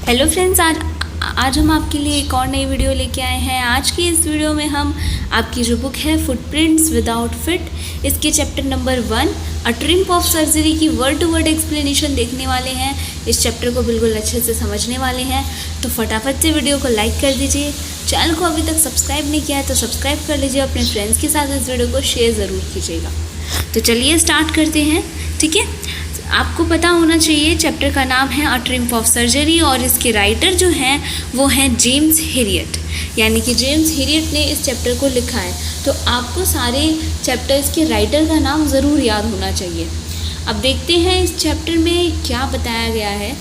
Hello friends, आज हम आपके लिए एक और नई वीडियो लेके आए हैं। आज की इस वीडियो में हम आपकी जो बुक है फुटप्रिंट्स विदाउट फिट, इसके chapter number 1 a triumph of surgery की वर्ड टू वर्ड एक्सप्लेनेशन देखने वाले हैं। इस चैप्टर को बिल्कुल अच्छे से समझने वाले हैं, तो फटाफट से वीडियो को लाइक कर दीजिए। चैनल को अभी तक सब्सक्राइब नहीं किया है तो सब्सक्राइब कर लीजिए, अपने फ्रेंड्स के साथ इस वीडियो को शेयर ज़रूर कीजिएगा। तो चलिए स्टार्ट करते हैं। ठीक है, आपको पता होना चाहिए चैप्टर का नाम है अ ट्रिम्प ऑफ सर्जरी और इसके राइटर जो हैं वो हैं जेम्स हेरियट, यानी कि जेम्स हेरियट ने इस चैप्टर को लिखा है। तो आपको सारे चैप्टर्स के राइटर का नाम ज़रूर याद होना चाहिए। अब देखते हैं इस चैप्टर में क्या बताया गया है।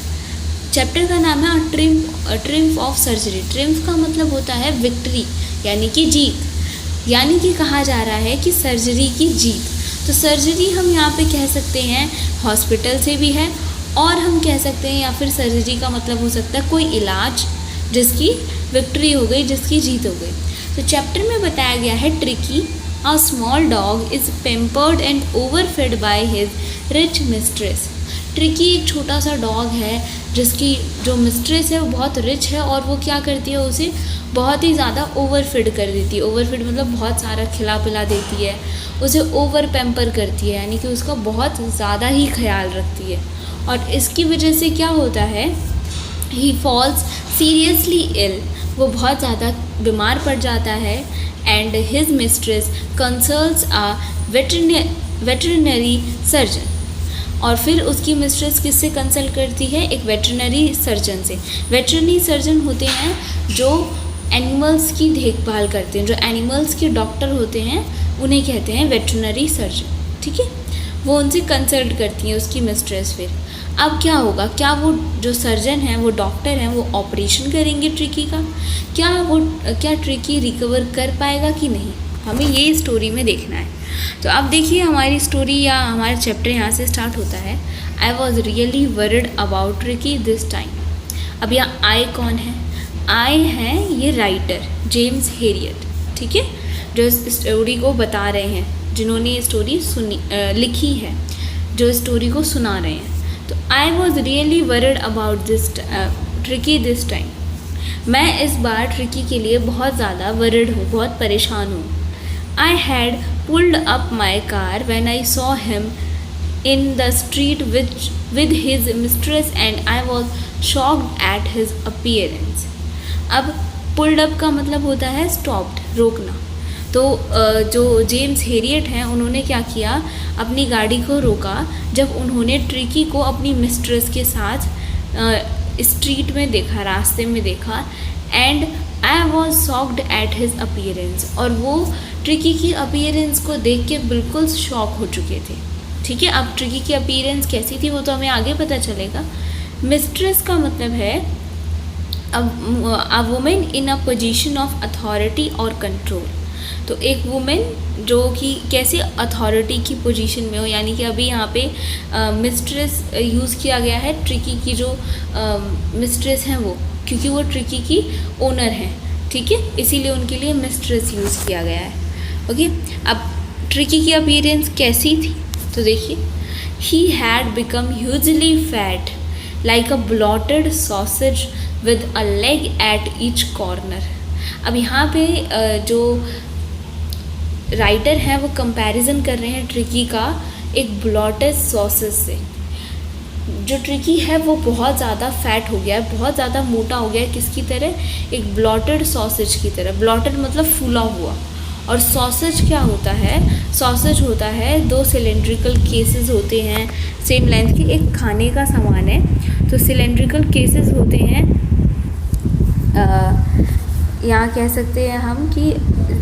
चैप्टर का नाम है अ ट्रिम्प ऑफ सर्जरी। ट्रिम्प का मतलब होता है विक्ट्री, यानी कि जीत, यानी कि कहा जा रहा है कि सर्जरी की जीत। तो सर्जरी हम यहाँ पे कह सकते हैं हॉस्पिटल से भी है, और हम कह सकते हैं या फिर सर्जरी का मतलब हो सकता है कोई इलाज जिसकी विक्ट्री हो गई, जिसकी जीत हो गई। तो चैप्टर में बताया गया है Tricki a small dog is pampered and overfed by his rich mistress. Tricki एक छोटा सा डॉग है जिसकी जो मिस्ट्रेस है वो बहुत रिच है, और वो क्या करती है, उसे बहुत ही ज़्यादा ओवरफीड कर देती है। ओवरफीड मतलब बहुत सारा खिला पिला देती है, उसे ओवर पैम्पर करती है, यानी कि उसका बहुत ज़्यादा ही ख्याल रखती है। और इसकी वजह से क्या होता है, ही फॉल्स सीरियसली इल, वो बहुत ज़्यादा बीमार पड़ जाता है। And his mistress consults a veterinary surgeon, और फिर उसकी मिस्ट्रेस किससे कंसल्ट करती है, एक वेटरनरी सर्जन से। वेटरनरी सर्जन होते हैं जो एनिमल्स की देखभाल करते हैं, जो एनिमल्स के डॉक्टर होते हैं उन्हें कहते हैं वेटरनरी सर्जन। ठीक है, वो उनसे कंसल्ट करती हैं उसकी मिस्ट्रेस। फिर अब क्या होगा, क्या वो जो सर्जन हैं, वो डॉक्टर हैं, वो ऑपरेशन करेंगे ट्रिकी का, क्या ट्रिकी रिकवर कर पाएगा कि नहीं, हमें ये स्टोरी में देखना है। तो अब देखिए हमारी स्टोरी या हमारा चैप्टर यहाँ से स्टार्ट होता है। I was really worried about tricky this time. अब यहाँ आई कौन है, आई हैं ये राइटर जेम्स हेरियट, ठीक है, जो इस स्टोरी को बता रहे हैं, जिन्होंने ये स्टोरी लिखी है, जो स्टोरी को सुना रहे हैं। तो I was really worried about tricky this time. मैं इस बार ट्रिकी के लिए बहुत ज़्यादा वरिड हूँ, बहुत परेशान हूँ। I had pulled up my car when I saw him in the street with his mistress and I was shocked at his appearance. अब pulled up का मतलब होता है stopped, रोकना। तो जो जेम्स हेरियट हैं उन्होंने क्या किया, अपनी गाड़ी को रोका जब उन्होंने ट्रिकी को अपनी मिस्ट्रेस के साथ स्ट्रीट में देखा, रास्ते में देखा। And I was shocked at his appearance, और वो ट्रिकी की अपीयरेंस को देख के बिल्कुल शॉक हो चुके थे। ठीक है, अब ट्रिकी की अपीयरेंस कैसी थी वो तो हमें आगे पता चलेगा। मिस्ट्रेस का मतलब है a women in a position of authority और कंट्रोल। तो एक वुमेन जो कि कैसे अथॉरिटी की पोजीशन में हो, यानी कि अभी यहाँ पे मिस्ट्रेस यूज़ किया गया है, ट्रिकी की जो मिस्ट्रेस हैं वो, क्योंकि वो ट्रिकी की ओनर हैं। ठीक है, इसीलिए उनके लिए मिस्ट्रेस यूज़ किया गया है। ओके, अब ट्रिकी की अपीयरेंस कैसी थी तो देखिए, he had become hugely fat like a blotted sausage with a leg at each corner. अब यहाँ पे जो राइटर हैं वो कंपैरिजन कर रहे हैं ट्रिकी का एक ब्लॉटेड सॉसेज से। जो ट्रिकी है वो बहुत ज़्यादा फैट हो गया है, बहुत ज़्यादा मोटा हो गया है, किसकी तरह, एक ब्लॉटेड सॉसेज की तरह। ब्लॉटेड मतलब फूला हुआ, और सॉसेज क्या होता है, सॉसेज होता है दो सिलेंड्रिकल केसेस होते हैं सेम लेंथ के, एक खाने का सामान है। तो सिलेंड्रिकल केसेस होते हैं, यहाँ कह सकते हैं हम कि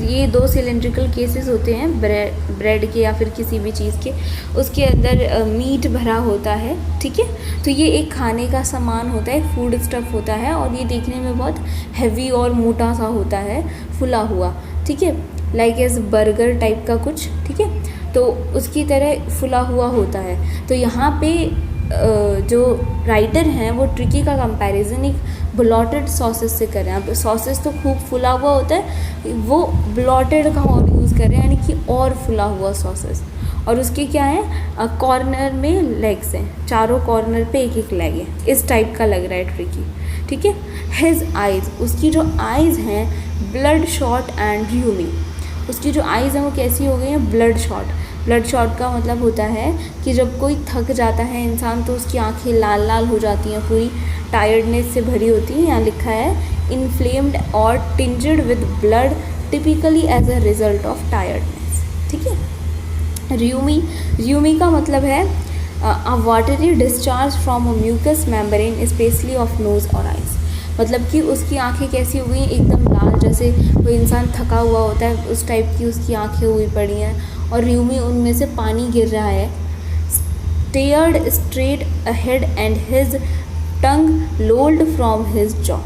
ये दो सिलेंड्रिकल केसेस होते हैं ब्रेड के या फिर किसी भी चीज़ के, उसके अंदर मीट भरा होता है। ठीक है, तो ये एक खाने का सामान होता है, फूड स्टफ़ होता है, और ये देखने में बहुत हैवी और मोटा सा होता है, फुला हुआ। ठीक है, लाइक एज बर्गर टाइप का कुछ। ठीक है, तो उसकी तरह फुला हुआ होता है। तो यहाँ पे जो राइटर हैं वो ट्रिकी का कंपैरिजन एक ब्लॉटेड सॉसेस से कर रहे हैं। अब सॉसेस तो खूब फुला हुआ होता है, वो ब्लॉटेड का और यूज़ कर रहे हैं, यानी कि और फुला हुआ सॉसेस। और उसके क्या है, कॉर्नर में लेग्स हैं, चारों कॉर्नर पे एक एक लेग है, इस टाइप का लग रहा है ट्रिकी। ठीक है। हिज आइज़, उसकी जो आइज़ हैं ब्लड शॉट एंड र्यूमी, उसकी जो आइज़ हैं वो कैसी हो गई हैं, ब्लड शॉट। ब्लड शॉट का मतलब होता है कि जब कोई थक जाता है इंसान तो उसकी आंखें लाल लाल हो जाती हैं, पूरी टायर्डनेस से भरी होती हैं। यहाँ लिखा है इन्फ्लेम्ड और tinged with blood typically as a result of tiredness, ठीक है। र्यूमी का मतलब है a watery discharge from a mucous membrane especially of nose और आइज़, मतलब कि उसकी आंखें कैसी हो गई हैं, एकदम लाल, जैसे कोई इंसान थका हुआ होता है उस टाइप की उसकी आंखें हुई पड़ी हैं, और र्यूमी उनमें से पानी गिर रहा है। Stared straight ahead and his tongue lolled from his jaw,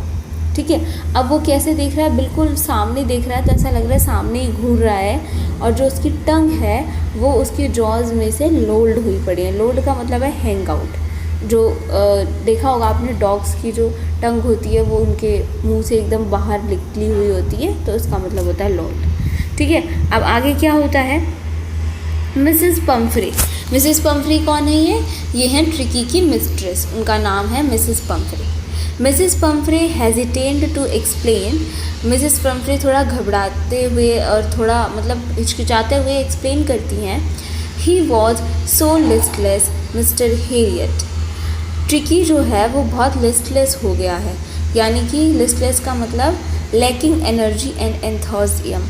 ठीक है। अब वो कैसे देख रहा है, बिल्कुल सामने देख रहा है, तो ऐसा लग रहा है सामने ही घूर रहा है, और जो उसकी टंग है वो उसकी जॉज में से लोल्ड हुई पड़ी है। लोल्ड का मतलब है हैंग आउट, जो देखा होगा आपने डॉग्स की जो टंग होती है वो उनके मुंह से एकदम बाहर निकली हुई होती है, तो इसका मतलब होता है लोल्ड, ठीक है। अब आगे क्या होता है, मिसेस पम्फ्रे। मिसेस पम्फ्रे कौन है ये हैं ट्रिकी की मिस्ट्रेस, उनका नाम है Mrs Pumphrey. Mrs Pumphrey hesitant to explain, Mrs Pumphrey थोड़ा घबराते हुए और थोड़ा मतलब हिचकिचाते हुए एक्सप्लेन करती हैं, he was so listless mister Harriet. Tricky जो है वो बहुत लिस्टलेस हो गया है, यानी कि लिस्टलेस का मतलब लैकिंग एनर्जी एंड एंथुसियाज्म,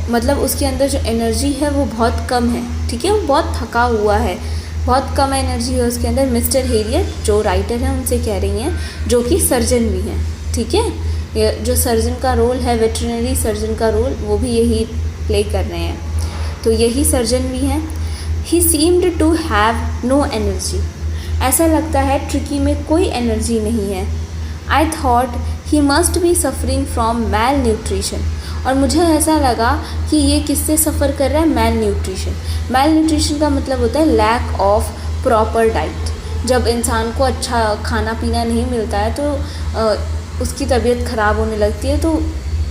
मतलब उसके अंदर जो एनर्जी है वो बहुत कम है, ठीक है, वो बहुत थका हुआ है, बहुत कम एनर्जी है उसके अंदर। मिस्टर हेरियट जो राइटर हैं उनसे कह रही हैं, जो कि सर्जन भी हैं, ठीक है। ये जो सर्जन का रोल है, वेटरनरी सर्जन का रोल, वो भी यही प्ले कर रहे हैं, तो यही सर्जन भी हैं। He seemed to have no energy, ऐसा लगता है ट्रिकी में कोई एनर्जी नहीं है। I thought he must be suffering from malnutrition, और मुझे ऐसा लगा कि ये किससे सफ़र कर रहा है, मैल न्यूट्रिशन। मैल न्यूट्रिशन का मतलब होता है लैक ऑफ प्रॉपर डाइट, जब इंसान को अच्छा खाना पीना नहीं मिलता है तो उसकी तबीयत ख़राब होने लगती है। तो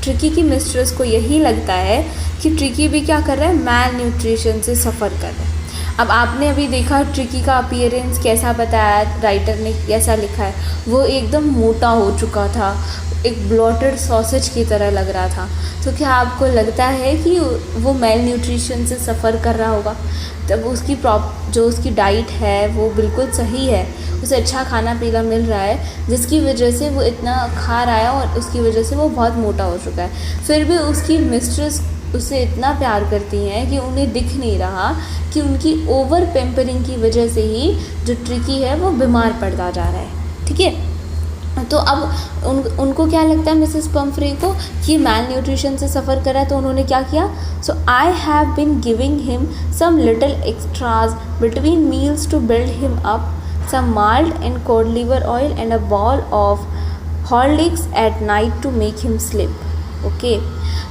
ट्रिकी की मिस्ट्रेस को यही लगता है कि ट्रिकी भी क्या कर रहा है, मैल न्यूट्रिशन से सफ़र कर रहा है। अब आपने अभी देखा ट्रिकी का अपीयरेंस कैसा बताया, राइटर ने कैसा लिखा है, वो एकदम मोटा हो चुका था, एक ब्लॉटेड सॉसेज की तरह लग रहा था। तो क्या आपको लगता है कि वो मेल न्यूट्रिशन से सफ़र कर रहा होगा? तब उसकी जो उसकी डाइट है वो बिल्कुल सही है, उसे अच्छा खाना पीना मिल रहा है, जिसकी वजह से वो इतना खा रहा है और उसकी वजह से वो बहुत मोटा हो चुका है। फिर भी उसकी मिस्ट्रेस उससे इतना प्यार करती हैं कि उन्हें दिख नहीं रहा कि उनकी ओवर पेम्परिंग की वजह से ही जो ट्रिकी है वो बीमार पड़ता जा रहा है, ठीक है। तो अब उनको क्या लगता है मिसेस पम्फ्रे को कि मैल न्यूट्रिशन से सफ़र कर रहा है, तो उन्होंने क्या किया, so I have been giving him some little extras between meals to build him up, some malt and cod liver oil and a bowl of Horlicks at night to make him sleep, okay.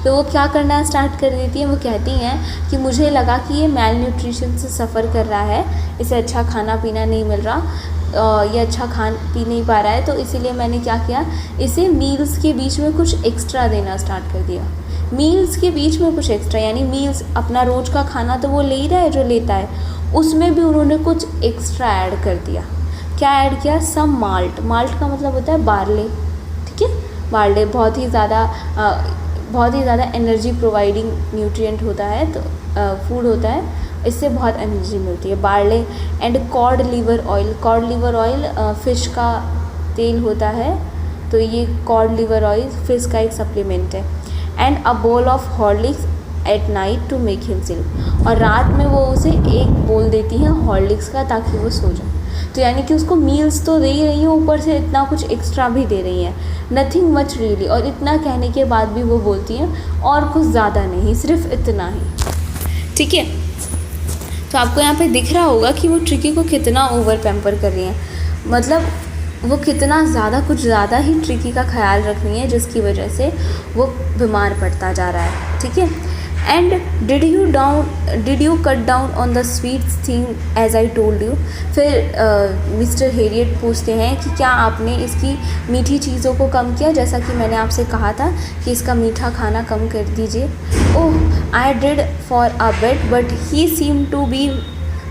तो वो क्या करना start कर देती हैं, वो कहती हैं कि मुझे लगा कि ये मैल न्यूट्रिशन से सफ़र कर रहा है, इसे अच्छा खाना पीना नहीं मिल रहा, ये अच्छा खान पी नहीं पा रहा है, तो इसीलिए मैंने क्या किया, इसे मील्स के बीच में कुछ एक्स्ट्रा देना स्टार्ट कर दिया। मील्स के बीच में कुछ एक्स्ट्रा, यानी मील्स अपना रोज़ का खाना तो वो ले ही रहा है जो लेता है, उसमें भी उन्होंने कुछ एक्स्ट्रा ऐड कर दिया। क्या ऐड किया, सम माल्ट, माल्ट का मतलब होता है बार्ले, ठीक है। बार्ले बहुत ही ज़्यादा एनर्जी प्रोवाइडिंग न्यूट्रिएंट होता है, तो फूड होता है, इससे बहुत एनर्जी मिलती है। Barley and cod liver oil, code liver oil fish का तेल होता है, तो ये कॉड लिवर ऑयल फ़िश का एक सप्लीमेंट है। And a bowl of Horlicks at night to make him sleep, और रात में वो उसे एक बोल देती हैं हॉर्लिक्स का ताकि वो सो जाए। तो यानी कि उसको मील्स तो दे ही रही हैं, ऊपर से इतना कुछ एक्स्ट्रा भी दे रही हैं, नथिंग मच रियली। और इतना कहने के बाद भी वो बोलती हैं और कुछ ज़्यादा नहीं, सिर्फ इतना ही, ठीक है। तो आपको यहाँ पे दिख रहा होगा कि वो ट्रिकी को कितना ओवर पैम्पर कर रही हैं, मतलब वो कितना ज़्यादा, कुछ ज़्यादा ही ट्रिकी का ख्याल रख रही है, जिसकी वजह से वो बीमार पड़ता जा रहा है, ठीक है। And did you cut down on the sweet thing as I told you, फिर मिस्टर हेरियट पूछते हैं कि क्या आपने इसकी मीठी चीज़ों को कम किया, जैसा कि मैंने आपसे कहा था कि इसका मीठा खाना कम कर दीजिए। Oh I did for a bit but he seem to be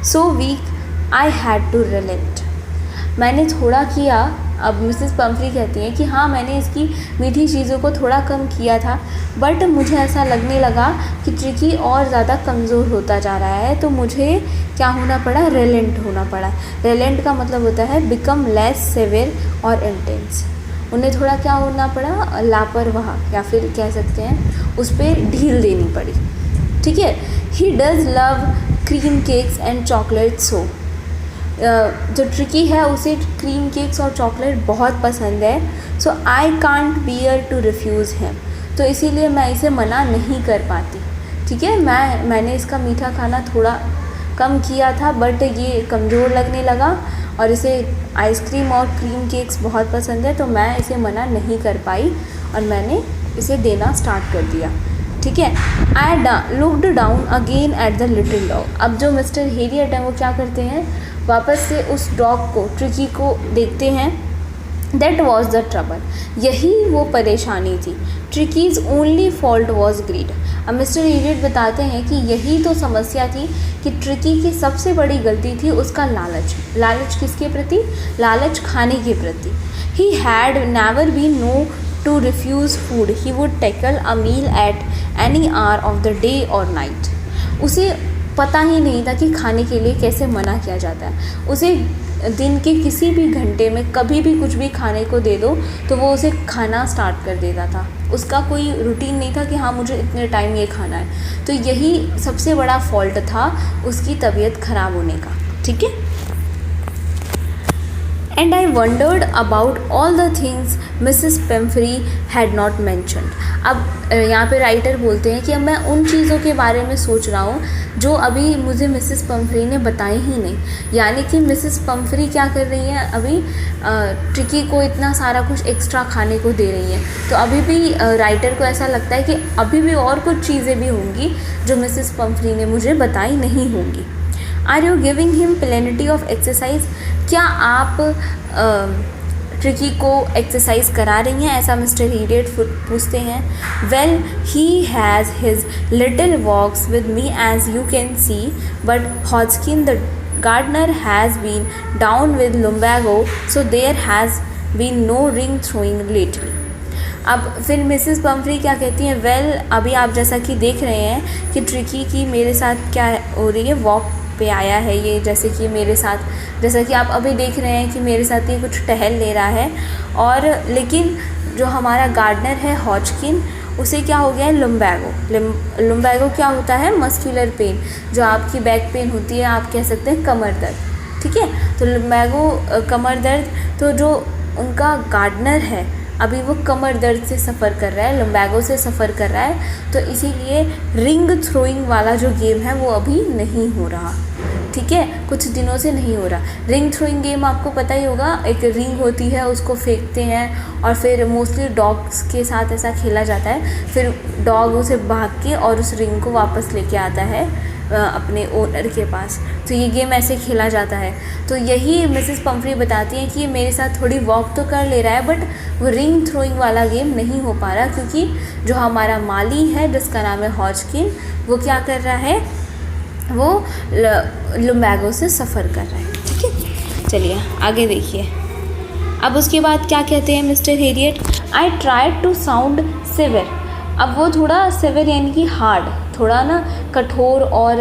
so weak I had to relent, मैंने थोड़ा किया, अब मिसेस पम्फ्री कहती हैं कि हाँ, मैंने इसकी मीठी चीज़ों को थोड़ा कम किया था, बट मुझे ऐसा लगने लगा कि ट्रिकी और ज़्यादा कमज़ोर होता जा रहा है, तो मुझे क्या होना पड़ा, रेलेंट होना पड़ा। रेलेंट का मतलब होता है बिकम लेस सेवियर और इंटेंस। उन्हें थोड़ा क्या होना पड़ा, लापरवाह, या फिर कह सकते हैं उस पर ढील देनी पड़ी। ठीक है। He does love cream cakes and chocolate सो। जो ट्रिकी है उसे क्रीम केक्स और चॉकलेट बहुत पसंद है। So I can't bear to refuse him. तो इसीलिए मैं इसे मना नहीं कर पाती। ठीक है। मैंने इसका मीठा खाना थोड़ा कम किया था, बट ये कमज़ोर लगने लगा और इसे आइसक्रीम और क्रीम केक्स बहुत पसंद है, तो मैं इसे मना नहीं कर पाई और मैंने इसे देना स्टार्ट कर दिया। ठीक है। I looked down again at the little dog. अब जो मिस्टर हेरियट हैं वो क्या करते हैं, वापस से उस डॉग को, ट्रिकी को देखते हैं। That was the trouble. यही वो परेशानी थी। ट्रिकीज़ ओनली फॉल्ट वॉज ग्रीड। अब मिस्टर हेरियट बताते हैं कि यही तो समस्या थी कि ट्रिकी की सबसे बड़ी गलती थी उसका लालच। लालच किसके प्रति, लालच खाने के प्रति। He had never been known to refuse food. He would tackle a meal at any hour of the day or night. उसे पता ही नहीं था कि खाने के लिए कैसे मना किया जाता है। उसे दिन के किसी भी घंटे में कभी भी कुछ भी खाने को दे दो तो वो उसे खाना स्टार्ट कर देता था। उसका कोई रूटीन नहीं था कि हाँ मुझे इतने टाइम ये खाना है। तो यही सबसे बड़ा फॉल्ट था उसकी तबीयत ख़राब होने का। ठीक है। And I wondered about all the things Mrs. Pumphrey had not mentioned. अब यहाँ पे राइटर बोलते हैं कि अब मैं उन चीज़ों के बारे में सोच रहा हूँ जो अभी मुझे मिसेस पम्फ्री ने बताई ही नहीं। यानी कि मिसेस पम्फ्री क्या कर रही हैं, अभी ट्रिकी को इतना सारा कुछ एक्स्ट्रा खाने को दे रही हैं, तो अभी भी राइटर को ऐसा लगता है कि अभी भी और कुछ चीज़ें भी होंगी जो मिसेस पम्फ्री ने मुझे बताई नहीं होंगी। Are you giving him plenty of exercise. क्या आप ट्रिकी को एक्सरसाइज करा रही हैं, ऐसा मिस्टर हेरियट पूछते हैं। Well he has his little walks with me as you can see, but Hodgkin the gardener has been down with lumbago, so there has been no ring throwing lately. अब फिर Mrs Pomfrey क्या कहती हैं, well अभी आप जैसा कि देख रहे हैं कि ट्रिकी की मेरे साथ क्या हो रही है, वॉक पे आया है ये, जैसे कि मेरे साथ, जैसा कि आप अभी देख रहे हैं कि मेरे साथ ये कुछ टहल ले रहा है। और लेकिन जो हमारा गार्डनर है हॉजकिन, उसे क्या हो गया है, लुम्बैगो। लुम्बैगो क्या होता है, मस्कुलर पेन, जो आपकी बैक पेन होती है, आप कह सकते हैं कमर दर्द। ठीक है। तो लुम्बैगो कमर दर्द, तो जो उनका गार्डनर है अभी वो कमर दर्द से सफ़र कर रहा है, लुम्बैगो से सफ़र कर रहा है, तो इसीलिए रिंग थ्रोइंग वाला जो गेम है वो अभी नहीं हो रहा। ठीक है, कुछ दिनों से नहीं हो रहा। रिंग थ्रोइंग गेम आपको पता ही होगा, एक रिंग होती है उसको फेंकते हैं और फिर मोस्टली डॉग्स के साथ ऐसा खेला जाता है, फिर डॉग उसे भाग के और उस रिंग को वापस लेके आता है अपने ओनर के पास। तो ये गेम ऐसे खेला जाता है। तो यही मिसेस पम्फ्री बताती हैं कि ये मेरे साथ थोड़ी वॉक तो कर ले रहा है, बट वो रिंग थ्रोइंग वाला गेम नहीं हो पा रहा, क्योंकि जो हमारा माली है जिसका नाम है हॉजकिन, वो क्या कर रहा है, वो लुम्बैगो से सफ़र कर रहा है। ठीक है, चलिए आगे देखिए। अब उसके बाद क्या कहते हैं Mr Herriot, I tried to sound severe. अब वो थोड़ा सिवियर यानी कि हार्ड, थोड़ा ना कठोर और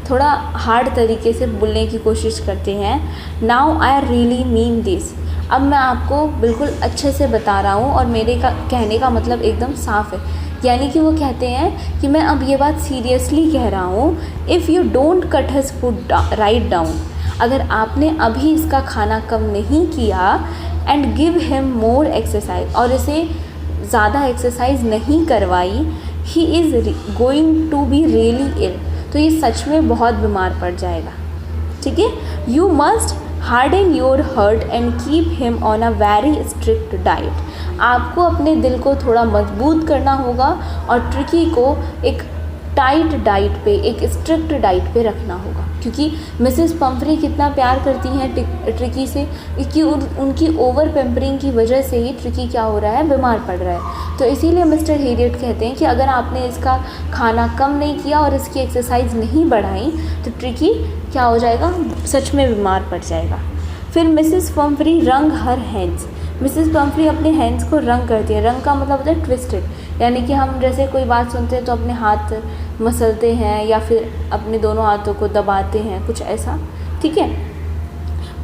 थोड़ा हार्ड तरीके से बोलने की कोशिश करते हैं। Now I really mean this. अब मैं आपको बिल्कुल अच्छे से बता रहा हूँ और मेरे का कहने का मतलब एकदम साफ़ है। यानी कि वो कहते हैं कि मैं अब ये बात सीरियसली कह रहा हूँ। If you don't cut his food right down, अगर आपने अभी इसका खाना कम नहीं किया, and give him more exercise, और इसे ज़्यादा एक्सरसाइज नहीं करवाई, he is going to be really ill, तो ये सच में बहुत बीमार पड़ जाएगा। ठीक है। You must harden your heart and keep him on a very strict diet. आपको अपने दिल को थोड़ा मजबूत करना होगा और ट्रिकी को एक टाइट डाइट पे, एक स्ट्रिक्ट डाइट पे रखना होगा, क्योंकि मिसेस पम्फ्री कितना प्यार करती हैं ट्रिकी से, कि उनकी ओवर पेम्परिंग की वजह से ही ट्रिकी क्या हो रहा है, बीमार पड़ रहा है। तो इसीलिए मिस्टर हेरियट कहते हैं कि अगर आपने इसका खाना कम नहीं किया और इसकी एक्सरसाइज नहीं बढ़ाई तो ट्रिकी क्या हो जाएगा, सच में बीमार पड़ जाएगा। फिर मिसेस पम्फ्री रंग हर हैंड्स। मिसेस पम्फ्री अपने हैंड्स को रंग करती है। रंग का मतलब होता है ट्विस्टेड, यानी कि हम जैसे कोई बात सुनते हैं तो अपने हाथ मसलते हैं या फिर अपने दोनों हाथों को दबाते हैं, कुछ ऐसा, ठीक है।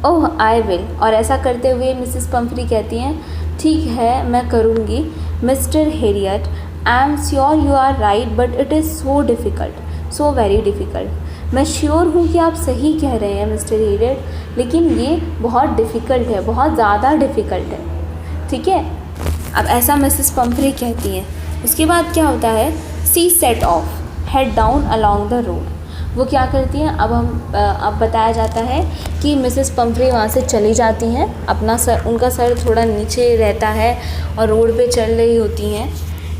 ओह आई विल, और ऐसा करते हुए मिसेस पम्फ्री कहती हैं ठीक है मैं करूँगी। Mr Herriot, I am sure you are right but it is so difficult, so very difficult. मैं श्योर हूँ कि आप सही कह रहे हैं मिस्टर हेरियट, लेकिन ये बहुत डिफ़िकल्ट है, बहुत ज़्यादा डिफ़िकल्ट है, ठीक है। अब ऐसा मिसेस पम्फ्री कहती हैं। उसके बाद क्या होता है, she set off head down along the road. वो क्या करती हैं, अब बताया जाता है कि मिसेस पम्फ्री वहाँ से चली जाती हैं, अपना सर, उनका सर थोड़ा नीचे रहता है और रोड पे चल रही होती हैं,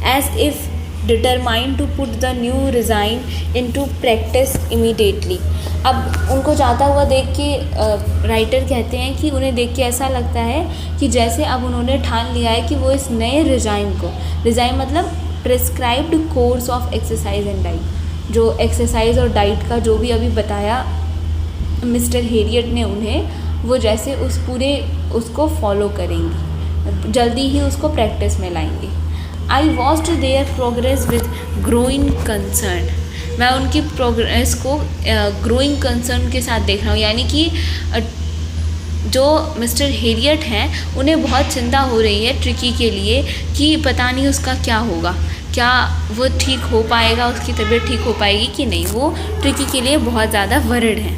as if determined to put the new regime into practice immediately. अब उनको जाता हुआ देख के राइटर कहते हैं कि उन्हें देख के ऐसा लगता है कि जैसे अब उन्होंने ठान लिया है कि वो इस नए रिज़ाइन मतलब prescribed course of exercise and diet, जो एक्सरसाइज और डाइट का जो भी अभी बताया मिस्टर हेरियट ने उन्हें, वो जैसे उसको फॉलो करेंगी, जल्दी ही उसको प्रैक्टिस में लाएंगी। I watched their progress with growing concern. मैं उनकी प्रोग्रेस को ग्रोइंग कंसर्न के साथ देख रहा हूँ, यानी कि जो मिस्टर हेरियट हैं उन्हें बहुत चिंता हो रही है ट्रिकी के लिए कि पता नहीं उसका क्या होगा, क्या वो ठीक हो पाएगा, उसकी तबीयत ठीक हो पाएगी कि नहीं। वो ट्रिकी के लिए बहुत ज़्यादा वरिड हैं।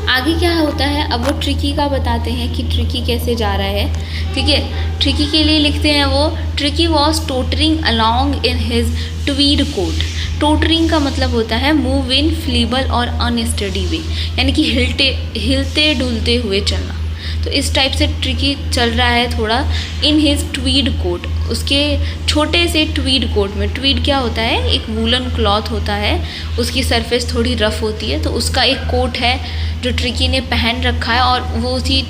आगे क्या होता है, अब वो ट्रिकी का बताते हैं कि ट्रिकी कैसे जा रहा है, ठीक है। ट्रिकी के लिए लिखते हैं वो, Tricki was tottering along in his tweed coat. Tottering का मतलब होता है मूव इन फ्लीबल और अनस्टडी वे, यानी कि हिलते डुलते हुए चलना। तो इस टाइप से ट्रिकी चल रहा है थोड़ा। इन हिज ट्वीड कोट, उसके छोटे से ट्वीड कोट में, ट्वीड क्या होता है, एक वूलन क्लॉथ होता है, उसकी सरफेस थोड़ी रफ़ होती है, तो उसका एक कोट है जो ट्रिकी ने पहन रखा है और वो उसी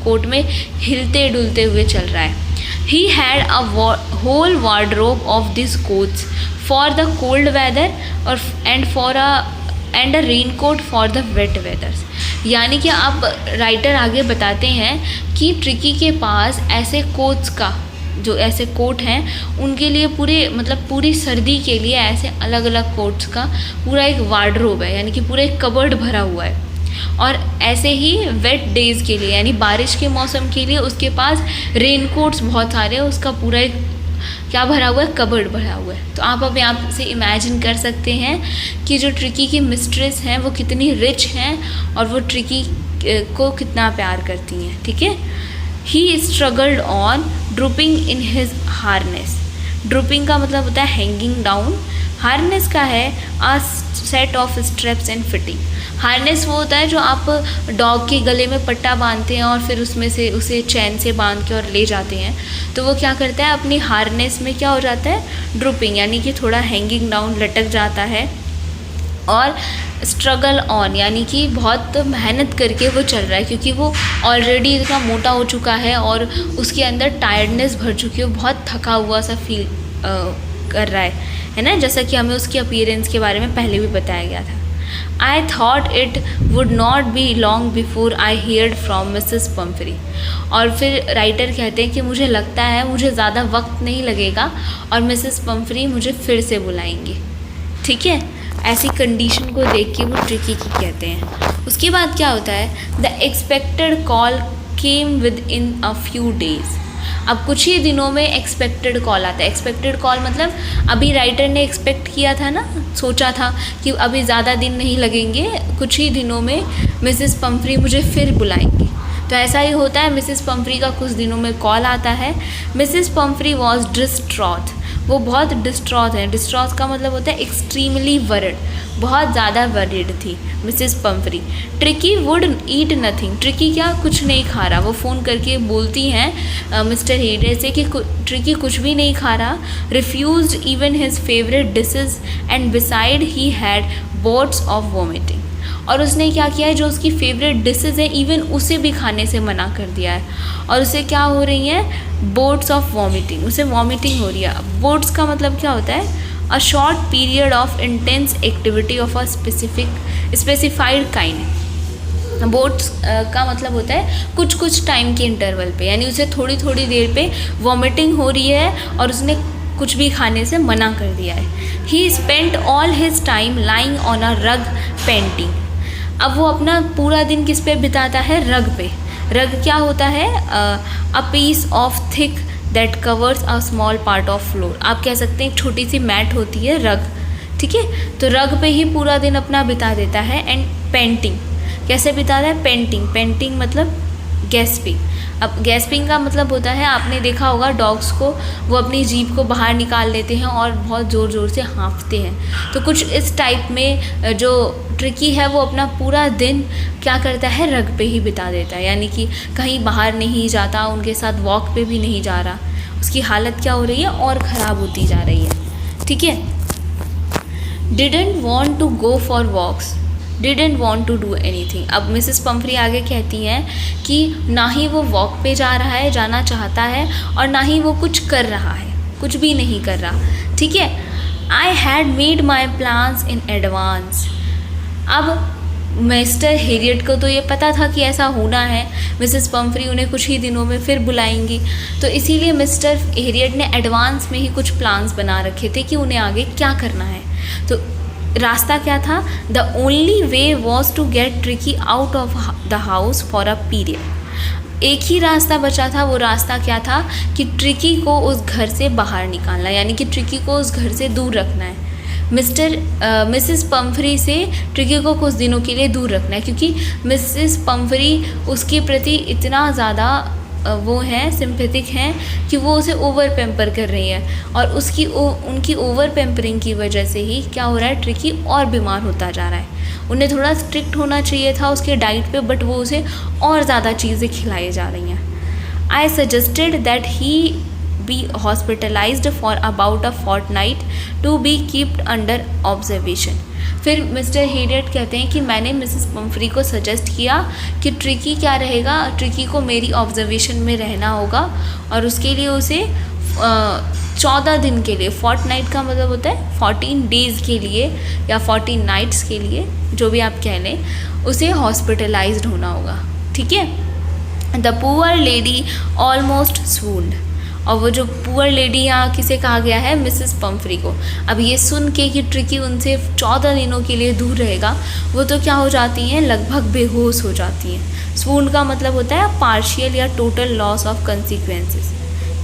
कोट में हिलते डुलते हुए चल रहा है। He had a whole wardrobe of this coats for the cold weather और and a raincoat for the wet weathers. यानी कि अब राइटर आगे बताते हैं कि ट्रिकी के पास ऐसे कोट्स का, जो ऐसे कोट हैं उनके लिए पूरी सर्दी के लिए ऐसे अलग अलग कोट्स का पूरा एक वार्डरोब है, यानी कि पूरा एक कबर्ड भरा हुआ है। और ऐसे ही वेट डेज़ के लिए, यानी बारिश के मौसम के लिए उसके पास रेन कोट्स बहुत सारे हैं, उसका पूरा एक क्या भरा हुआ है, कबर्ड भरा हुआ है। तो आप अब यहाँ से इमेजिन कर सकते हैं कि जो ट्रिकी की मिस्ट्रेस हैं वो कितनी रिच हैं और वो ट्रिकी को कितना प्यार करती हैं, ठीक है। He struggled on drooping in his harness. Drooping का मतलब होता है हैंगिंग डाउन, हार्नेस का है a set of straps and fitting. Harness वो होता है जो आप डॉग के गले में पट्टा बांधते हैं और फिर उसमें से उसे चैन से बांध के और ले जाते हैं। तो वो क्या करता है, अपनी हार्नेस में क्या हो जाता है, ड्रूपिंग, यानी कि थोड़ा हैंगिंग डाउन, लटक जाता है। और स्ट्रगल ऑन, यानी कि बहुत मेहनत करके वो चल रहा है, क्योंकि वो ऑलरेडी इतना मोटा हो चुका है और उसके अंदर टायर्डनेस भर चुकी है, वो बहुत थका हुआ सा फील कर रहा है ना, जैसा कि हमें उसकी अपीयरेंस के बारे में पहले भी बताया गया था। आई thought it would not be long before I heard from Mrs Pomfrey. और फिर राइटर कहते हैं कि मुझे लगता है मुझे ज़्यादा वक्त नहीं लगेगा और मिसेस पम्फ्री मुझे फिर से बुलाएंगी, ठीक है। ऐसी कंडीशन को देख के वो ट्रिकी की कहते हैं। उसके बाद क्या होता है, the expected call came with in a few days. अब कुछ ही दिनों में एक्सपेक्टेड कॉल आता है। एक्सपेक्टेड कॉल मतलब अभी राइटर ने एक्सपेक्ट किया था ना, सोचा था कि अभी ज़्यादा दिन नहीं लगेंगे, कुछ ही दिनों में मिसेस पम्फ्री मुझे फिर बुलाएंगी। तो ऐसा ही होता है, मिसेस पम्फ्री का कुछ दिनों में कॉल आता है। मिसेस पम्फ्री वॉज डिस्ट्रॉथ, वो बहुत डिस्ट्रॉथ है। डिस्ट्रॉथ का मतलब होता है एक्सट्रीमली वरिड, बहुत ज़्यादा वरिड थी Mrs Pomfrey. Tricky would eat nothing, tricky क्या कुछ नहीं खा रहा। वो फ़ोन करके बोलती हैं मिस्टर हेरियट से कि ट्रिकी कुछ भी नहीं खा रहा। Refused even his favourite dishes and beside he had boats of vomiting. और उसने क्या किया है, जो उसकी फेवरेट डिशेज़ हैं इवन उसे भी खाने से मना कर दिया है। और उसे क्या हो रही हैं, बोट्स ऑफ वॉमिटिंग, उसे वॉमिटिंग हो रही है। बोट्स का मतलब क्या होता है, a short period of intense activity of a specified kind. Boats का मतलब होता है कुछ कुछ टाइम के इंटरवल पे, यानी उसे थोड़ी थोड़ी देर पे वॉमिटिंग हो रही है और उसने कुछ भी खाने से मना कर दिया है। ही spent all his time lying on a रग पेंटिंग। अब वो अपना पूरा दिन किस पे बिताता है? रग पे। रग क्या होता है? A piece of thick that covers a small part of floor. आप कह सकते हैं एक छोटी सी मैट होती है रग, ठीक है। तो रग पे ही पूरा दिन अपना बिता देता है। एंड पेंटिंग कैसे बिताता है? पेंटिंग, पेंटिंग मतलब गैस्पिंग। अब गैस्पिंग का मतलब होता है, आपने देखा होगा डॉग्स को, वो अपनी जीभ को बाहर निकाल लेते हैं और बहुत ज़ोर ज़ोर से हाँफते हैं। तो कुछ इस टाइप में जो ट्रिकी है वो अपना पूरा दिन क्या करता है? रग पे ही बिता देता है, यानी कि कहीं बाहर नहीं जाता, उनके साथ वॉक पे भी नहीं जा रहा। उसकी हालत क्या हो रही है? और ख़राब होती जा रही है, ठीक है। Didn't want to go for walks, didn't want to do anything. अब मिसेस पंफ्री आगे कहती हैं कि ना ही वो वॉक पे जा रहा है, जाना चाहता है, और ना ही वो कुछ कर रहा है, कुछ भी नहीं कर रहा, ठीक है। I had made my plans in advance. अब मिस्टर हेरियट को तो ये पता था कि ऐसा होना है, मिसेस पंफ्री उन्हें कुछ ही दिनों में फिर बुलाएंगी, तो इसीलिए मिस्टर हेरियट ने एडवांस में ही कुछ प्लान्स बना रखे थे कि उन्हें आगे क्या करना है। तो रास्ता क्या था? The only way was to get Tricki out of the house for a period. एक ही रास्ता बचा था, वो रास्ता क्या था? कि ट्रिकी को उस घर से बाहर निकालना, यानी कि ट्रिकी को उस घर से दूर रखना है। मिसेस पंफ्री से ट्रिकी को कुछ दिनों के लिए दूर रखना है, क्योंकि मिसेस पंफ्री उसके प्रति इतना ज़्यादा वो हैं, सिंपैथिक हैं, कि वो उसे ओवर पेम्पर कर रही है, और उनकी ओवर पेम्परिंग की वजह से ही क्या हो रहा है? ट्रिकी और बीमार होता जा रहा है। उन्हें थोड़ा स्ट्रिक्ट होना चाहिए था उसके डाइट पे, बट वो उसे और ज़्यादा चीज़ें खिलाई जा रही हैं। I suggested that he be hospitalized for about a fortnight to be kept under observation। फिर मिस्टर हेरियट कहते हैं कि मैंने मिसेस पंफ्री को सजेस्ट किया कि ट्रिकी क्या रहेगा, ट्रिकी को मेरी ऑब्जर्वेशन में रहना होगा, और उसके लिए उसे 14 दिन के लिए, फोर्टनाइट का मतलब होता है 14 डेज़ के लिए या 14 नाइट्स के लिए, जो भी आप कह लें, उसे हॉस्पिटलाइज्ड होना होगा, ठीक है। The poor lady almost swooned। और वो जो पुअर लेडी यहाँ किसे कहा गया है? मिसेस पंफ्री को। अब ये सुन के कि ट्रिकी उनसे 14 दिनों के लिए दूर रहेगा, वो तो क्या हो जाती हैं? लगभग बेहोश हो जाती हैं। स्वून का मतलब होता है पार्शियल या टोटल लॉस ऑफ कंसिक्वेंसेस,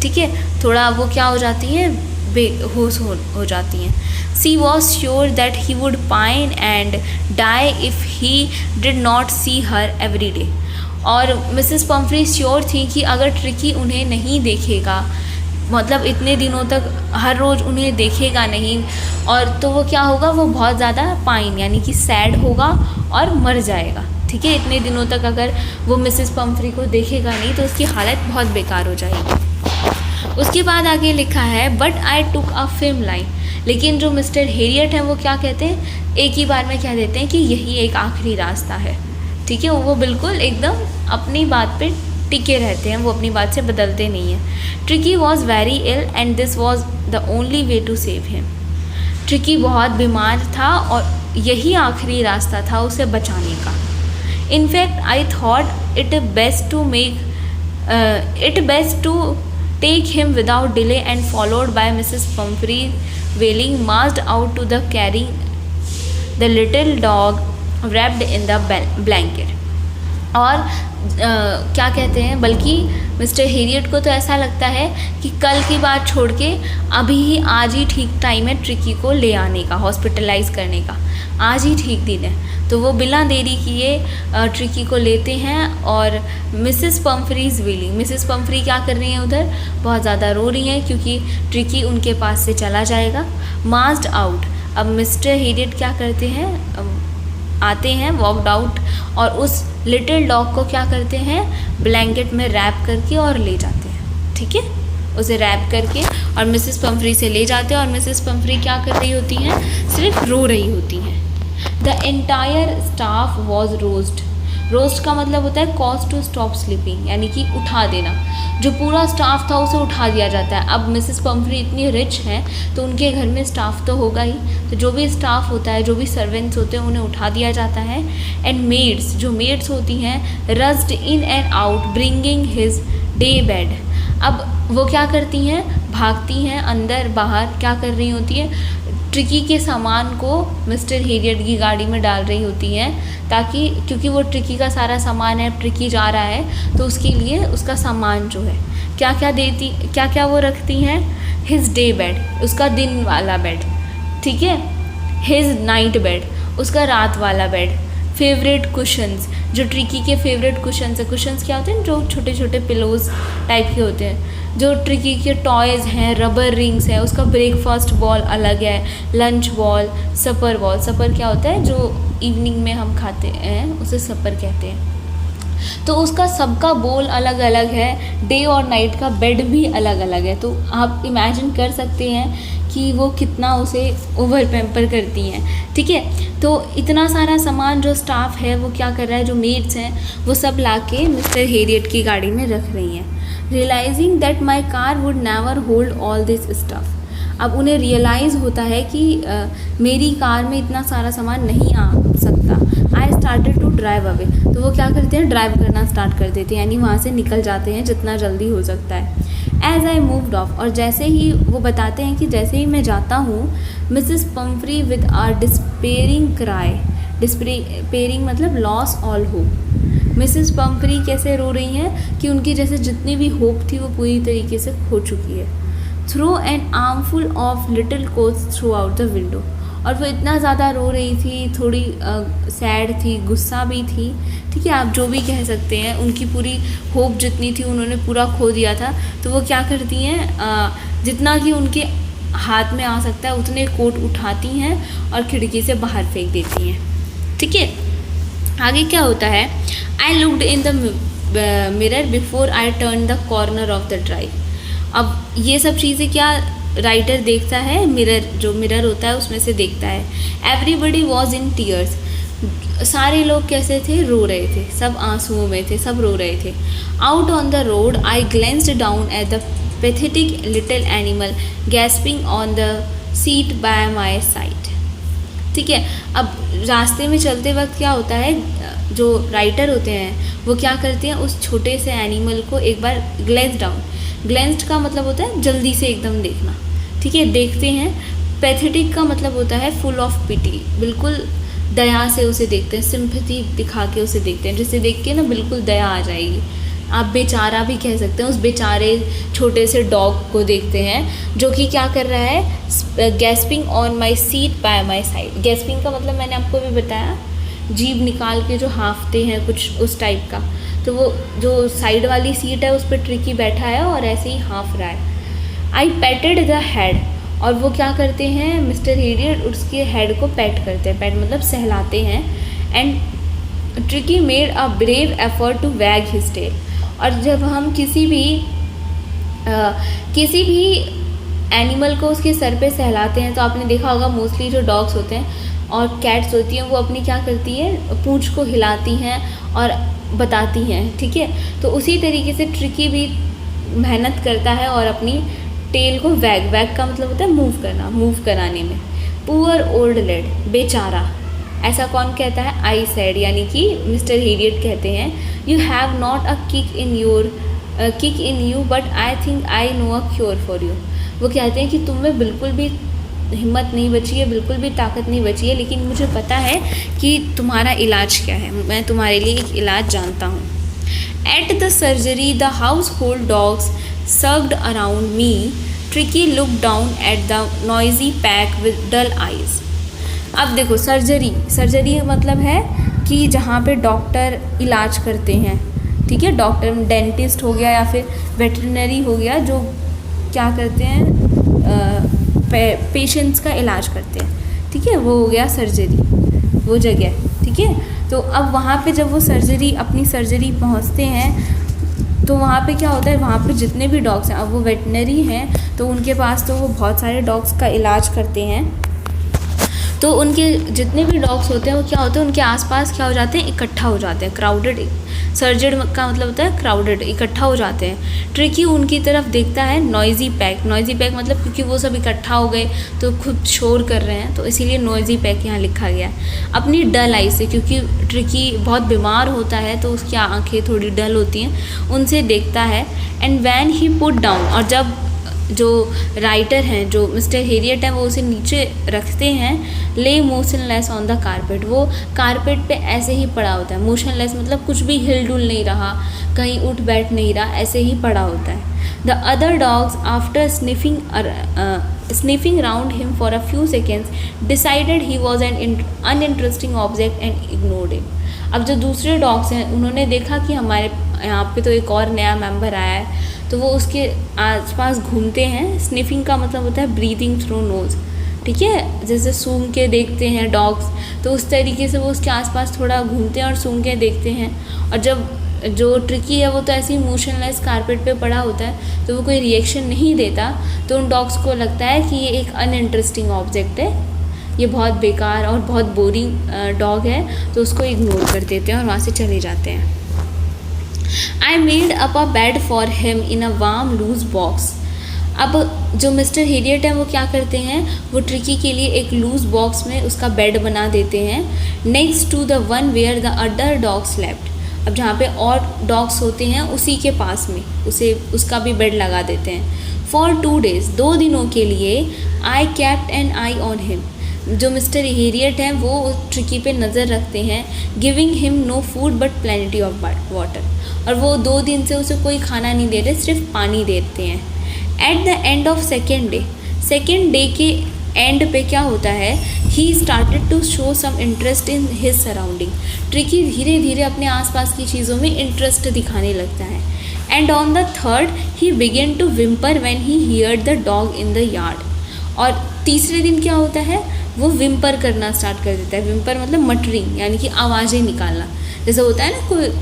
ठीक है। थोड़ा वो क्या हो जाती हैं? बेहोश हो जाती हैं। She was sure that he would pine and die if he did not see her every day. और मिसेस पंफ्री श्योर थी कि अगर ट्रिकी उन्हें नहीं देखेगा, मतलब इतने दिनों तक हर रोज़ उन्हें देखेगा नहीं, और तो वो क्या होगा? वो बहुत ज़्यादा पाइन यानी कि सैड होगा और मर जाएगा, ठीक है। इतने दिनों तक अगर वो मिसेस पंफ्री को देखेगा नहीं तो उसकी हालत बहुत बेकार हो जाएगी। उसके बाद आगे लिखा है but I took a film line. लेकिन जो मिस्टर हेरियट हैं वो क्या कहते हैं? एक ही बार में कह देते हैं कि यही एक आखिरी रास्ता है, ठीक है। वो बिल्कुल एकदम अपनी बात पे टिके रहते हैं, वो अपनी बात से बदलते नहीं हैं। Tricki was very ill and this was the only way to save him. Tricki बहुत बीमार था और यही आखिरी रास्ता था उसे बचाने का। In fact I thought it best to take him without delay and followed by Mrs Pumphrey wailing marched out to the carrying the little dog wrapped in the blanket। और क्या कहते हैं, बल्कि मिस्टर हेरियट को तो ऐसा लगता है कि कल की बात छोड़ के अभी ही आज ही ठीक टाइम है ट्रिकी को ले आने का, हॉस्पिटलाइज करने का, आज ही ठीक दिन है। तो वो बिना देरी किए ट्रिकी को लेते हैं और मिसेस पंफ्रीज विलिंग, मिसेस पंफ्री क्या कर रही हैं? उधर बहुत ज़्यादा रो रही हैं क्योंकि ट्रिकी उनके पास से चला जाएगा। Marched out. अब मिस्टर हेरियट क्या करते हैं? आते हैं, वॉकड आउट, और उस लिटिल डॉग को क्या करते हैं? ब्लैंकेट में रैप करके और ले जाते हैं, ठीक है। उसे रैप करके और मिसेस पंफ्री से ले जाते हैं, और मिसेस पंफ्री क्या कर रही होती हैं? सिर्फ रो रही होती हैं। The entire staff was roused. Roused का मतलब होता है कॉज टू स्टॉप स्लीपिंग, यानी कि उठा देना। जो पूरा स्टाफ था उसे उठा दिया जाता है। अब मिसेस पम्फ्री इतनी रिच हैं तो उनके घर में स्टाफ तो होगा ही, तो जो भी स्टाफ होता है, जो भी सर्वेंट्स होते हैं, उन्हें उठा दिया जाता है। एंड मेड्स, जो मेड्स होती हैं, rushed in and out bringing his day bed. अब वो क्या करती हैं, भागती हैं अंदर बाहर, क्या कर रही होती हैं, ट्रिकी के सामान को मिस्टर हेरियट की गाड़ी में डाल रही होती हैं, ताकि क्योंकि वो ट्रिकी का सारा सामान है, ट्रिकी जा रहा है तो उसके लिए उसका सामान जो है क्या क्या वो रखती हैं, हिज डे बेड, उसका दिन वाला बेड, ठीक है, हिज नाइट बेड, उसका रात वाला बेड, फेवरेट कुशंस, जो ट्रिकी के फेवरेट कुशंस है। कुशंस क्या होते हैं, जो छोटे छोटे पिलोज टाइप के होते हैं। जो ट्रिकी के टॉयज़ हैं, रबर रिंग्स है, उसका ब्रेकफास्ट बॉल अलग है, लंच बॉल, सपर बॉल। सपर क्या होता है, जो इवनिंग में हम खाते हैं उसे सपर कहते हैं। तो उसका सबका बोल अलग अलग है, डे और नाइट का बेड भी अलग अलग है। तो आप इमेजिन कर सकते हैं कि वो कितना उसे ओवर पैम्पर करती हैं, ठीक है। तो इतना सारा सामान जो स्टाफ है वो क्या कर रहा है, जो मेड्स हैं वो सब लाके मिस्टर हेरियट की गाड़ी में रख रही हैं। Realising that my car would never hold all this stuff. अब उन्हें रियलाइज़ होता है कि मेरी कार में इतना सारा सामान नहीं आ सकता। I started to drive away. तो वो क्या करते हैं, ड्राइव करना स्टार्ट कर देते हैं, यानी वहाँ से निकल जाते हैं जितना जल्दी हो सकता है। एज आई मूव्ड ऑफ, और जैसे ही वो बताते हैं कि जैसे ही मैं जाता हूँ, Mrs Pumphrey with a despairing cry, despairing मतलब lost all hope. Mrs Pumphrey कैसे रो रही हैं कि उनकी जैसे जितनी भी होप थी वो पूरी तरीके से खो चुकी है। Throw an armful of little coats through out the window. और वो इतना ज़्यादा रो रही थी, थोड़ी सैड थी, गुस्सा भी थी, ठीक है, आप जो भी कह सकते हैं। उनकी पूरी होप जितनी थी उन्होंने पूरा खो दिया था। तो वो क्या करती हैं, जितना कि उनके हाथ में आ सकता है उतने कोट उठाती हैं और खिड़की से बाहर फेंक देती हैं, ठीक है। आगे क्या होता है, I looked in the mirror before I turn the corner of the drive. अब ये सब चीज़ें क्या राइटर देखता है, मिरर, जो मिरर होता है उसमें से देखता है। Everybody was in tears. सारे लोग कैसे थे, रो रहे थे, सब आंसुओं में थे, सब रो रहे थे। Out on the road I glanced down at the pathetic little animal gasping on the seat by my side, ठीक है। अब रास्ते में चलते वक्त क्या होता है, जो राइटर होते हैं वो क्या करते हैं, उस छोटे से एनिमल को एक बार ग्लेंस डाउन, ग्लेंस्ड का मतलब होता है जल्दी से एकदम देखना, ठीक है, देखते हैं। पैथेटिक का मतलब होता है फुल ऑफ पिटी, बिल्कुल दया से उसे देखते हैं, सिंपैथी दिखा के उसे देखते हैं, जिसे देख के ना बिल्कुल दया आ जाएगी। आप बेचारा भी कह सकते हैं, उस बेचारे छोटे से डॉग को देखते हैं जो कि क्या कर रहा है, gasping on my seat by my side. Gasping का मतलब मैंने आपको भी बताया, जीभ निकाल के जो हाँफते हैं, कुछ उस टाइप का। तो वो जो साइड वाली सीट है उस पर ट्रिकी बैठा है और ऐसे ही हाँफ रहा है। आई पैटेड द हेड, और वो क्या करते हैं, मिस्टर हेरियट उसके हेड को पैट करते हैं, पैट मतलब सहलाते हैं। And Tricki made a brave effort to wag his tail. और जब हम किसी भी एनिमल को उसके सर पे सहलाते हैं तो आपने देखा होगा मोस्टली जो डॉग्स होते हैं और कैट्स होती हैं वो अपनी क्या करती है, पूंछ को हिलाती हैं और बताती हैं, ठीक है। तो उसी तरीके से ट्रिकी भी मेहनत करता है और अपनी टेल को वैग का मतलब होता है मूव करना, मूव कराने में। पुअर ओल्ड लेड, बेचारा, ऐसा कौन कहता है, आई सेड, यानी कि मिस्टर हेरियट कहते हैं। You have not a kick in you but I think I know a cure for you. वो कहते हैं कि तुम में बिल्कुल भी हिम्मत नहीं बची है, बिल्कुल भी ताकत नहीं बची है, लेकिन मुझे पता है कि तुम्हारा इलाज क्या है, मैं तुम्हारे लिए एक इलाज जानता हूँ। At the surgery the household dogs surged around me, Tricki look down at the noisy pack with dull eyes. अब देखो, सर्जरी मतलब है कि जहाँ पे डॉक्टर इलाज करते हैं, ठीक है, डॉक्टर डेंटिस्ट हो गया या फिर वेटरनरी हो गया, जो क्या करते हैं, पेशेंट्स का इलाज करते हैं, ठीक है, वो हो गया सर्जरी, वो जगह, ठीक है। तो अब वहाँ पे जब वो अपनी सर्जरी पहुँचते हैं तो वहाँ पे क्या होता है, वहाँ पे जितने भी डॉग्स हैं, अब वो वेटनरी हैं तो उनके पास तो वो बहुत सारे डॉग्स का इलाज करते हैं। तो उनके जितने भी डॉग्स होते हैं वो क्या होते हैं, उनके आसपास क्या हो जाते हैं, इकट्ठा हो जाते हैं, क्राउडेड। सर्जेड का मतलब होता है क्राउडेड, इकट्ठा हो जाते हैं। ट्रिकी उनकी तरफ देखता है, नॉइजी पैक, नॉइजी पैक मतलब क्योंकि वो सब इकट्ठा हो गए तो खुद शोर कर रहे हैं, तो इसीलिए नॉइजी पैक यहाँ लिखा गया है। अपनी डल आई से, क्योंकि ट्रिकी बहुत बीमार होता है तो उसकी आंखें थोड़ी डल होती हैं, उनसे देखता है। And when he put down, और जब जो राइटर हैं, जो मिस्टर हेरियट हैं, वो उसे नीचे रखते हैं, ले मोशनलेस ऑन द कारपेट, वो कारपेट पे ऐसे ही पड़ा होता है। मोशनलेस मतलब कुछ भी हिल डुल नहीं रहा, कहीं उठ बैठ नहीं रहा, ऐसे ही पड़ा होता है। The other dogs after sniffing round him for a few seconds decided he was an uninteresting object and ignored him. अब जो दूसरे डॉग्स हैं उन्होंने देखा कि हमारे यहाँ पे तो एक और नया मेंबर आया है, तो वो उसके आसपास घूमते हैं। स्निफिंग का मतलब होता है ब्रीदिंग थ्रू नोज़, ठीक है, जैसे सूंघ के देखते हैं डॉग्स, तो उस तरीके से वो उसके आसपास थोड़ा घूमते हैं और सूंघ के देखते हैं। और जब जो ट्रिकी है वो तो ऐसे ही मोशनलेस कारपेट पे पड़ा होता है, तो वो कोई रिएक्शन नहीं देता, तो उन डॉग्स को लगता है कि ये एक अनइंटरेस्टिंग ऑब्जेक्ट है, ये बहुत बेकार और बहुत बोरिंग डॉग है, तो उसको इग्नोर कर देते हैं और वहाँ से चले जाते हैं। I made up a bed for him in a warm loose box। अब जो मिस्टर हेरियट हैं वो क्या करते हैं, वो ट्रिकी के लिए एक लूज बॉक्स में उसका बेड बना देते हैं, next to the one where the other dogs slept. अब जहाँ पे और डॉग्स होते हैं उसी के पास में उसका भी बेड लगा देते हैं। फॉर 2 days, 2 दिनों के लिए, I kept an eye on him, जो मिस्टर हेरियट हैं वो ट्रिकी पे नज़र रखते हैं, giving him no food but plenty of water, और वो 2 दिन से उसे कोई खाना नहीं दे रहे, सिर्फ पानी देते हैं। At the end of second day के एंड पे क्या होता है, he started to show some interest in his surrounding, Tricki धीरे धीरे अपने आसपास की चीज़ों में इंटरेस्ट दिखाने लगता है। And on the third he began to whimper when he heard the dog in the yard, और तीसरे दिन क्या होता है, वो विम्पर करना स्टार्ट कर देता है। विम्पर मतलब मटरिंग, यानी कि आवाज़ें निकालना, जैसे होता है ना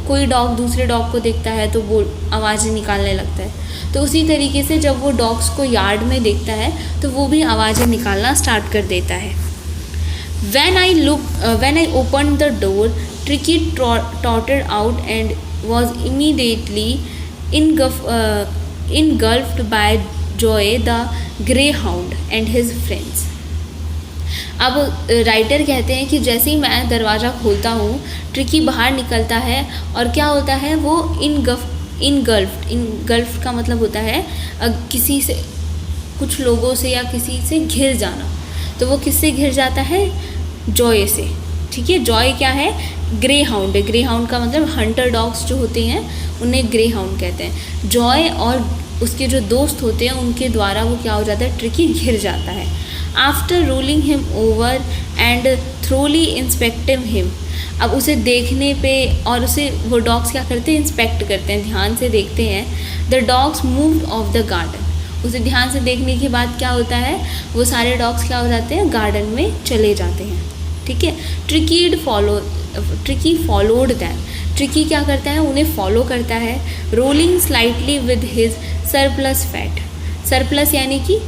कोई डॉग दूसरे डॉग को देखता है तो वो आवाज़ें निकालने लगता है, तो उसी तरीके से जब वो डॉग्स को यार्ड में देखता है तो वो भी आवाज़ें निकालना स्टार्ट कर देता है। When I opened the door, Tricky tottered out and was immediately engulfed by Joy the greyhound and his friends। अब राइटर कहते हैं कि जैसे ही मैं दरवाज़ा खोलता हूँ, ट्रिकी बाहर निकलता है और क्या होता है, वो इनगल्फ्ड का मतलब होता है किसी से, कुछ लोगों से या किसी से घिर जाना, तो वो किससे घिर जाता है, जॉय से, ठीक है। जॉय क्या है, ग्रे हाउंड है। ग्रे हाउंड का मतलब हंटर डॉग्स जो होते हैं उन्हें ग्रे हाउंड कहते हैं। जॉय और उसके जो दोस्त होते हैं उनके द्वारा वो क्या हो जाता है, ट्रिकी घिर जाता है। After rolling him over and thoroughly inspecting him, अब उसे देखने पे और उसे वो डॉग्स क्या करते हैं, इंस्पेक्ट करते हैं, ध्यान से देखते हैं। The dogs moved of the garden, उसे ध्यान से देखने के बाद क्या होता है, वो सारे डॉग्स क्या हो जाते हैं, गार्डन में चले जाते हैं, ठीक है। ट्रिकी फॉलोड दैम, ट्रिकी क्या करता है, उन्हें फॉलो करता है। Rolling slightly with his surplus fat, surplus यानी कि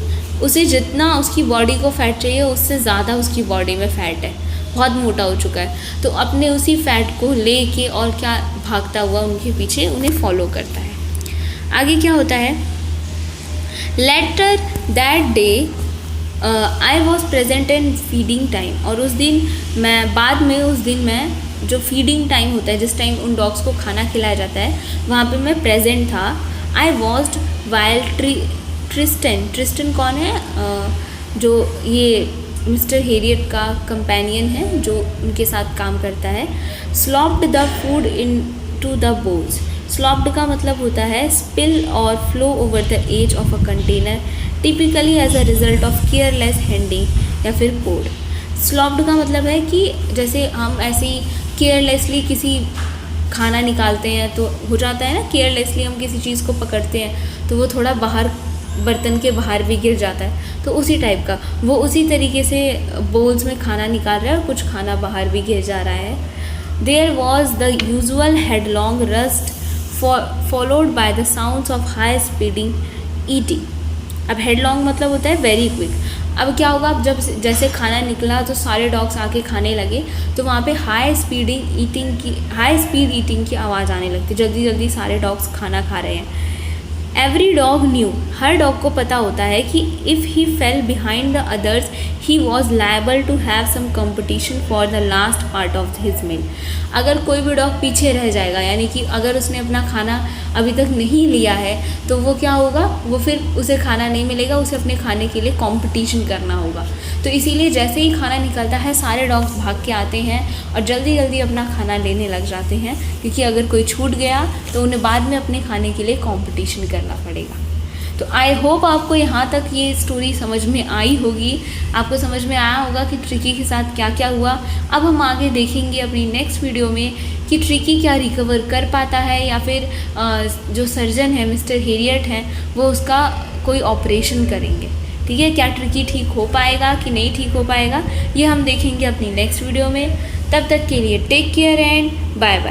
उसे जितना उसकी बॉडी को फैट चाहिए उससे ज़्यादा उसकी बॉडी में फ़ैट है, बहुत मोटा हो चुका है, तो अपने उसी फैट को लेके और क्या भागता हुआ उनके पीछे उन्हें फॉलो करता है। आगे क्या होता है, later that day I was present in feeding time, और उस दिन मैं जो फीडिंग टाइम होता है, जिस टाइम उन डॉग्स को खाना खिलाया जाता है, वहाँ पे मैं प्रेजेंट था। आई वॉच्ड वाइल ट्रिस्टन कौन है, जो ये मिस्टर हेरियट का कंपेनियन है जो उनके साथ काम करता है। Slopped the food into the bowls, slopped का मतलब होता है स्पिल और flow over the edge of a container, typically as a result of careless handling या फिर पोर्ड। स्लॉप्ड का मतलब है कि जैसे हम ऐसे ही केयरलेसली किसी खाना निकालते हैं तो हो जाता है ना, केयरलेसली हम किसी चीज़ को पकड़ते हैं तो वो थोड़ा बाहर बर्तन के बाहर भी गिर जाता है, तो उसी टाइप का वो उसी तरीके से बोल्स में खाना निकाल रहा है और कुछ खाना बाहर भी गिर जा रहा है। There was the usual headlong rush followed by the sounds of high speeding eating. अब हेडलॉन्ग मतलब होता है वेरी क्विक, अब क्या होगा, अब जब जैसे खाना निकला तो सारे डॉग्स आके खाने लगे, तो वहाँ पे हाई स्पीड ईटिंग की आवाज़ आने लगती, जल्दी जल्दी सारे डॉग्स खाना खा रहे हैं। एवरी डॉग न्यू, हर डॉग को पता होता है कि if he fell behind the others he was liable to have some competition for the last part of his meal. अगर कोई भी डॉग पीछे रह जाएगा, यानी कि अगर उसने अपना खाना अभी तक नहीं लिया है, तो वो क्या होगा, वो फिर उसे खाना नहीं मिलेगा, उसे अपने खाने के लिए कंपटीशन करना होगा। तो इसीलिए जैसे ही खाना निकलता है सारे डॉग्स भाग के आते हैं और जल्दी जल्दी अपना खाना लेने लग जाते हैं, क्योंकि अगर कोई छूट गया तो उन्हें बाद में अपने खाने के लिए कंपटीशन करना पड़ेगा। तो आई होप आपको यहाँ तक ये स्टोरी समझ में आई होगी, आपको समझ में आया होगा कि ट्रिकी के साथ क्या क्या हुआ। अब हम आगे देखेंगे अपनी नेक्स्ट वीडियो में कि ट्रिकी क्या रिकवर कर पाता है, या फिर जो सर्जन है मिस्टर हेरियट हैं वो उसका कोई ऑपरेशन करेंगे। ठीक है, क्या ट्रिकी ठीक हो पाएगा कि नहीं ठीक हो पाएगा, ये हम देखेंगे अपनी नेक्स्ट वीडियो में। तब तक के लिए take care and bye bye.